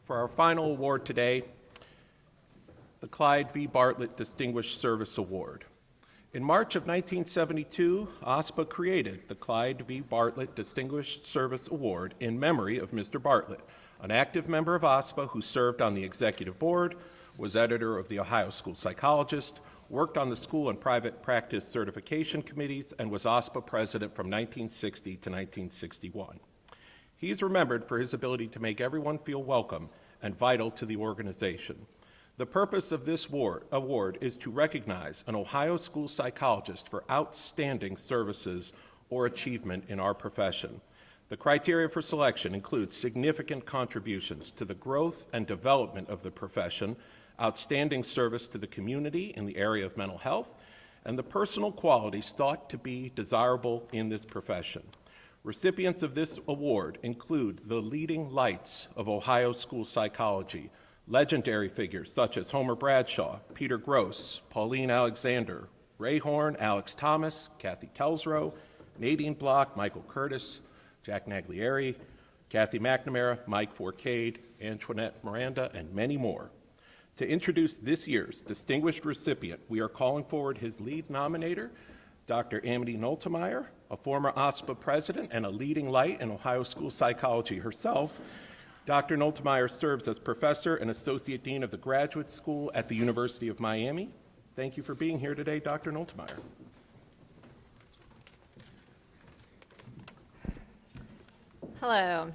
For our final award today, the Clyde v. Bartlett Distinguished Service Award. In March of 1972, OSPA created the Clyde v. Bartlett Distinguished Service Award in memory of Mr. Bartlett, an active member of OSPA who served on the executive board, was editor of the Ohio School Psychologist, worked on the school and private practice certification committees, and was OSPA president from 1960 to 1961. He is remembered for his ability to make everyone feel welcome and vital to the organization. The purpose of this award is to recognize an Ohio school psychologist for outstanding services or achievement in our profession. The criteria for selection include significant contributions to the growth and development of the profession, outstanding service to the community in the area of mental health, and the personal qualities thought to be desirable in this profession. Recipients of this award include the leading lights of Ohio school psychology, legendary figures such as Homer Bradshaw, Peter Gross, Pauline Alexander, Ray Horn, Alex Thomas, Kathy Kelsrow, Nadine Block, Michael Curtis, Jack Naglieri, Kathy McNamara, Mike Forcade, Antoinette Miranda, and many more. To introduce this year's distinguished recipient, we are calling forward his lead nominator, Dr. Amity Noltemeyer, a former OSPA president and a leading light in Ohio school psychology herself. Dr. Noltemeyer serves as professor and associate dean of the graduate school at the University of Miami. Thank you for being here today, Dr. Noltemeyer. Hello.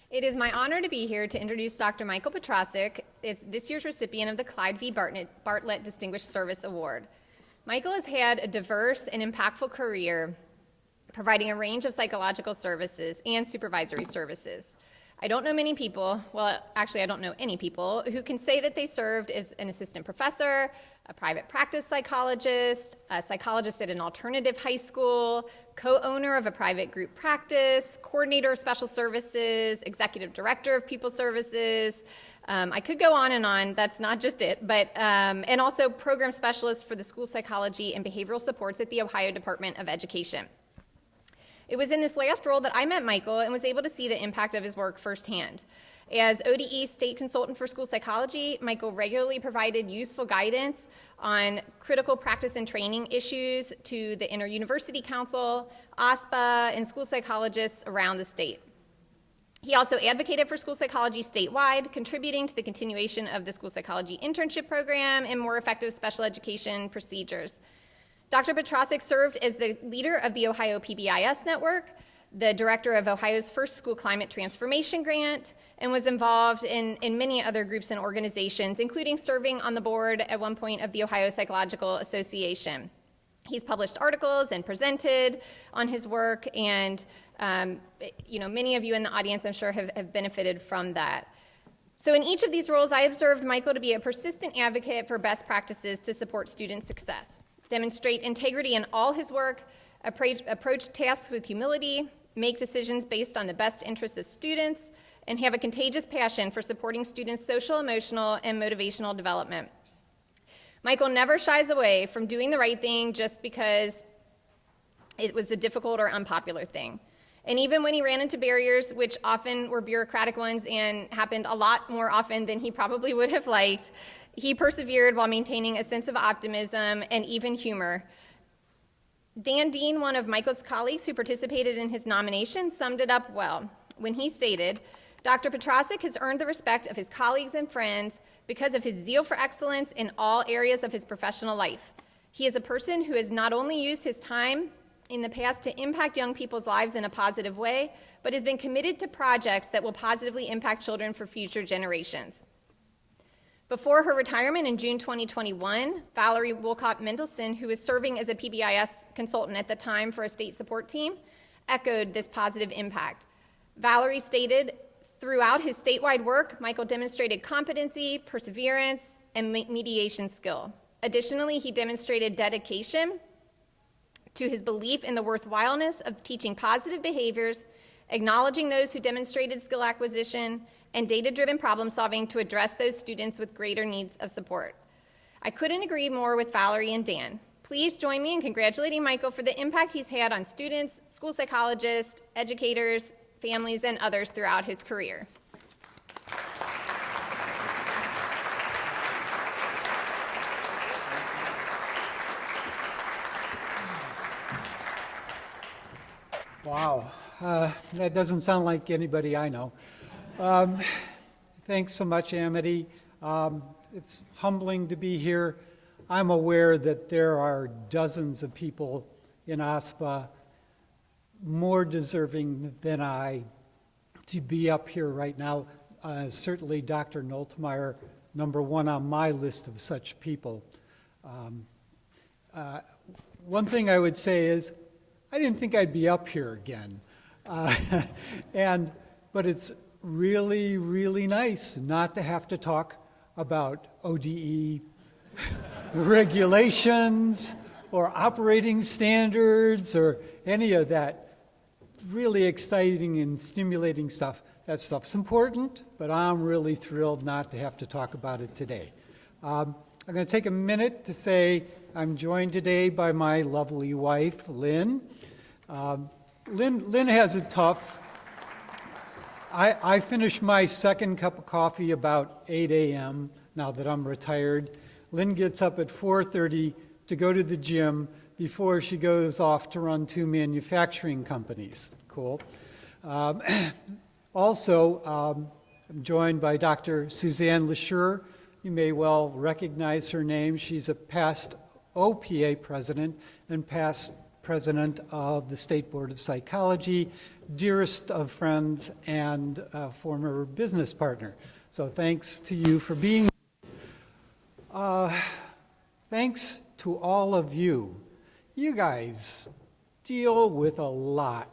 It is my honor to be here to introduce Dr. Michael Petrasek, this year's recipient of the Clyde v. Bartlett Distinguished Service Award. Michael has had a diverse and impactful career providing a range of psychological services and supervisory services. I don't know many people, well, actually I don't know any people, who can say that they served as an assistant professor, a private practice psychologist, a psychologist at an alternative high school, co-owner of a private group practice, coordinator of special services, executive director of people services. I could go on and on, that's not just it, but, and also program specialist for the school psychology and behavioral supports at the Ohio Department of Education. It was in this last role that I met Michael and was able to see the impact of his work firsthand. As ODE State Consultant for School Psychology, Michael regularly provided useful guidance on critical practice and training issues to the Inter-University Council, OSPA, and school psychologists around the state. He also advocated for school psychology statewide, contributing to the continuation of the school psychology internship program and more effective special education procedures. Dr. Petrasek served as the leader of the Ohio PBIS network, the director of Ohio's first school climate transformation grant, and was involved in many other groups and organizations, including serving on the board at one point of the Ohio Psychological Association. He's published articles and presented on his work, and many of you in the audience, I'm sure, have benefited from that. So in each of these roles, I observed Michael to be a persistent advocate for best practices to support student success, demonstrate integrity in all his work, approach tasks with humility, make decisions based on the best interests of students, and have a contagious passion for supporting students' social, emotional, and motivational development. Michael never shies away from doing the right thing just because it was the difficult or unpopular thing. And even when he ran into barriers, which often were bureaucratic ones and happened a lot more often than he probably would have liked, he persevered while maintaining a sense of optimism and even humor. Dan Dean, one of Michael's colleagues who participated in his nomination, summed it up well when he stated, "Dr. Petrasek has earned the respect of his colleagues and friends because of his zeal for excellence in all areas of his professional life. He is a person who has not only used his time in the past to impact young people's lives in a positive way, but has been committed to projects that will positively impact children for future generations." Before her retirement in June 2021, Valerie Wolcott-Mendelson, who was serving as a PBIS consultant at the time for a state support team, echoed this positive impact. Valerie stated, "Throughout his statewide work, Michael demonstrated competency, perseverance, and mediation skill. Additionally, he demonstrated dedication to his belief in the worthwhileness of teaching positive behaviors, acknowledging those who demonstrated skill acquisition, and data-driven problem solving to address those students with greater needs of support." I couldn't agree more with Valerie and Dan. Please join me in congratulating Michael for the impact he's had on students, school psychologists, educators, families, and others throughout his career. Wow, that doesn't sound like anybody I know. Thanks so much, Amity. It's humbling to be here. I'm aware that there are dozens of people in OSPA more deserving than I to be up here right now. Certainly Dr. Noltemeyer, number one on my list of such people. One thing I would say is, I didn't think I'd be up here again. But it's really, really nice not to have to talk about ODE regulations or operating standards or any of that really exciting and stimulating stuff. That stuff's important, but I'm really thrilled not to have to talk about it today. I'm going to take a minute to say I'm joined today by my lovely wife, Lynn. Lynn has it tough. I finished my second cup of coffee about 8 a.m. now that I'm retired. Lynn gets up at 4:30 to go to the gym before she goes off to run 2 manufacturing companies. Cool. Also, I'm joined by Dr. Suzanne LeSure. You may well recognize her name. She's a past OPA president and past president of the State Board of Psychology, dearest of friends, and a former business partner. So thanks to you for being here. Thanks to all of you. You guys deal with a lot.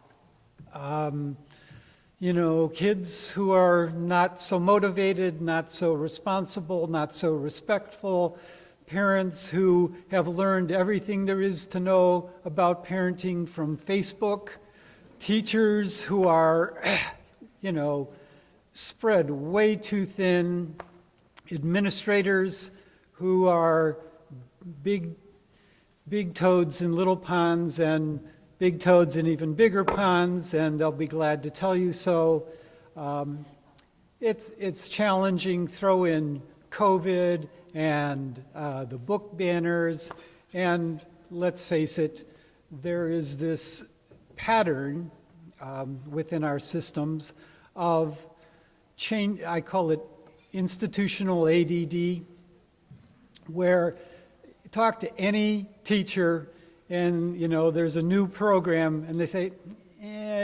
You know, kids who are not so motivated, not so responsible, not so respectful, parents who have learned everything there is to know about parenting from Facebook, teachers who are, you know, spread way too thin, administrators who are big toads in little ponds and big toads in even bigger ponds, and they'll be glad to tell you so. It's challenging. Throw in COVID and the book banners, and let's face it, there is this pattern within our systems of change. I call it institutional ADD, where you talk to any teacher and, you know, there's a new program and they say,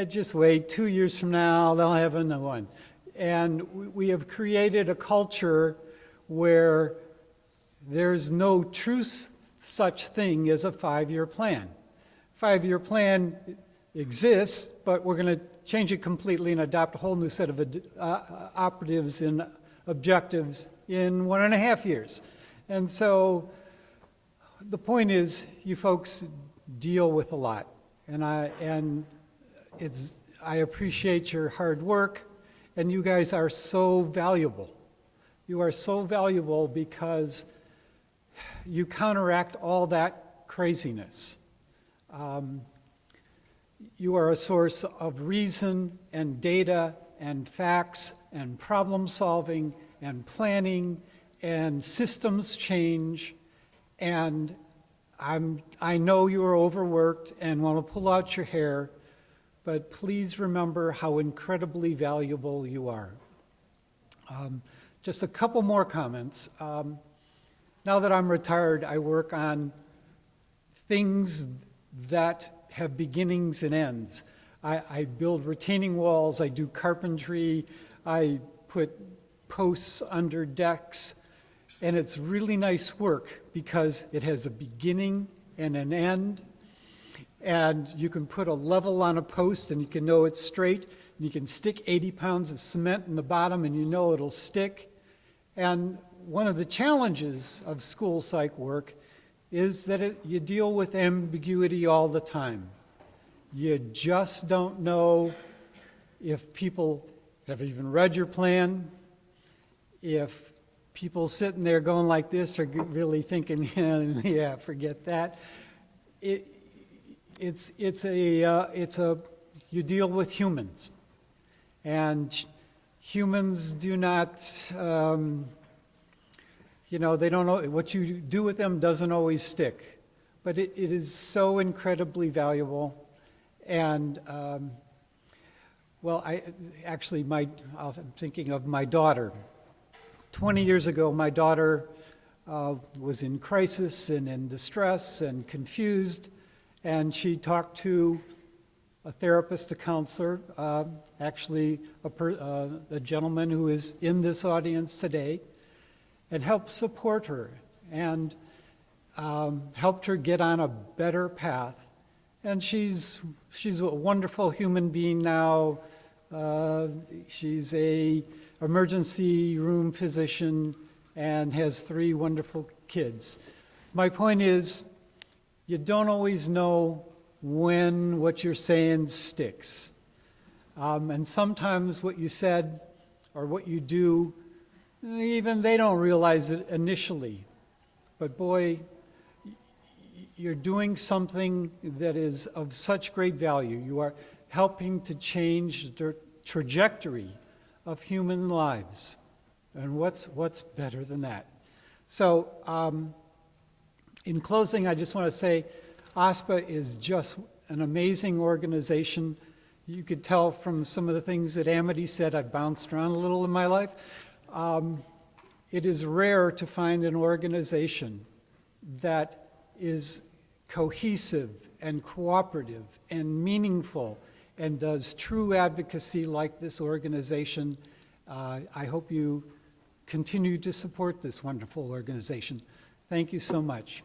just wait, 2 years from now, they'll have another one. And we have created a culture where there's no true such thing as a 5-year plan. 5-year plan exists, but we're going to change it completely and adopt a whole new set of operatives and objectives in 1.5 years. And so the point is, you folks deal with a lot, and I appreciate your hard work, and you guys are so valuable. You are so valuable because you counteract all that craziness. You are a source of reason and data and facts and problem solving and planning and systems change. And I know you are overworked and want to pull out your hair, but please remember how incredibly valuable you are. Just a couple more comments. Now that I'm retired, I work on things that have beginnings and ends. I build retaining walls, I do carpentry, I put posts under decks, and it's really nice work because it has a beginning and an end, and you can put a level on a post and you can know it's straight, and you can stick 80 pounds of cement in the bottom and you know it'll stick. And one of the challenges of school psych work is that you deal with ambiguity all the time. You just don't know if people have even read your plan, if people sitting there going like this are really thinking, yeah, forget that. You deal with humans, and humans do not, they don't know, what you do with them doesn't always stick, but it is so incredibly valuable. And well, I'm thinking of my daughter. 20 years ago, my daughter was in crisis and in distress and confused, and she talked to a therapist, a counselor, actually a gentleman who is in this audience today, and helped support her and helped her get on a better path. And she's a wonderful human being now. She's a emergency room physician and has 3 wonderful kids. My point is, you don't always know when what you're saying sticks. And sometimes what you said or what you do, even they don't realize it initially. But boy, you're doing something that is of such great value. You are helping to change the trajectory of human lives. And what's better than that? So in closing, I just want to say OSPA is just an amazing organization. You could tell from some of the things that Amity said, I've bounced around a little in my life. It is rare to find an organization that is cohesive and cooperative and meaningful and does true advocacy like this organization. I hope you continue to support this wonderful organization. Thank you so much.